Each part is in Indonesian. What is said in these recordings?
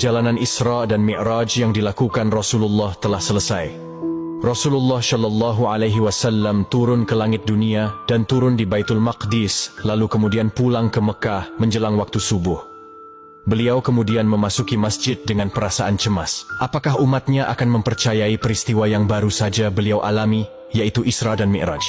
Perjalanan Isra dan Mi'raj yang dilakukan Rasulullah telah selesai. Rasulullah Shallallahu Alaihi Wasallam turun ke langit dunia dan turun di Baitul Maqdis, lalu kemudian pulang ke Mekah menjelang waktu subuh. Beliau kemudian memasuki masjid dengan perasaan cemas. Apakah umatnya akan mempercayai peristiwa yang baru saja beliau alami, yaitu Isra dan Mi'raj?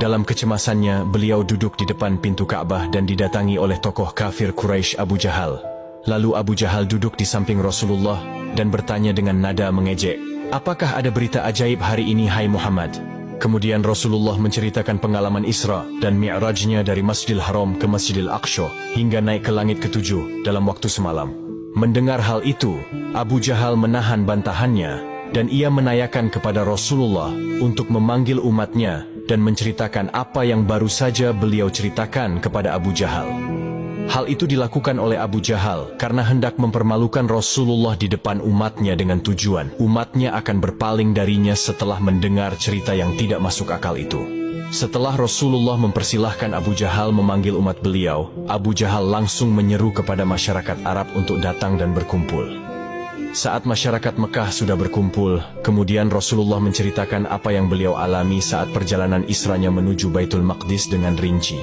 Dalam kecemasannya, beliau duduk di depan pintu Ka'bah dan didatangi oleh tokoh kafir Quraisy Abu Jahal. Lalu Abu Jahal duduk di samping Rasulullah dan bertanya dengan nada mengejek, "Apakah ada berita ajaib hari ini, hai Muhammad?" Kemudian Rasulullah menceritakan pengalaman Isra dan Mi'rajnya dari Masjidil Haram ke Masjidil Aqsa hingga naik ke langit ketujuh dalam waktu semalam. Mendengar hal itu, Abu Jahal menahan bantahannya dan ia menanyakan kepada Rasulullah untuk memanggil umatnya dan menceritakan apa yang baru saja beliau ceritakan kepada Abu Jahal. Hal itu dilakukan oleh Abu Jahal karena hendak mempermalukan Rasulullah di depan umatnya dengan tujuan umatnya akan berpaling darinya setelah mendengar cerita yang tidak masuk akal itu. Setelah Rasulullah mempersilahkan Abu Jahal memanggil umat beliau, Abu Jahal langsung menyeru kepada masyarakat Arab untuk datang dan berkumpul. Saat masyarakat Mekah sudah berkumpul, kemudian Rasulullah menceritakan apa yang beliau alami saat perjalanan Isranya menuju Baitul Maqdis dengan rinci.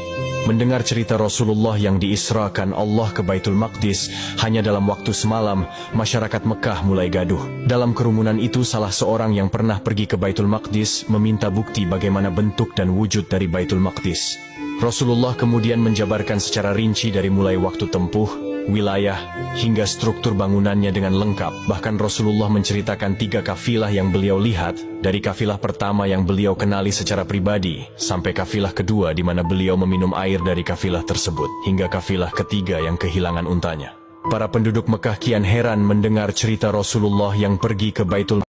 Mendengar cerita Rasulullah yang diisrakan Allah ke Baitul Maqdis hanya dalam waktu semalam, masyarakat Mekah mulai gaduh. Dalam kerumunan itu, salah seorang yang pernah pergi ke Baitul Maqdis meminta bukti bagaimana bentuk dan wujud dari Baitul Maqdis. Rasulullah kemudian menjabarkan secara rinci dari mulai waktu tempuh, wilayah, hingga struktur bangunannya dengan lengkap. Bahkan Rasulullah menceritakan 3 kafilah yang beliau lihat, dari kafilah pertama yang beliau kenali secara pribadi, sampai kafilah kedua di mana beliau meminum air dari kafilah tersebut, hingga kafilah ketiga yang kehilangan untanya. Para penduduk Mekah kian heran mendengar cerita Rasulullah yang pergi ke Baitul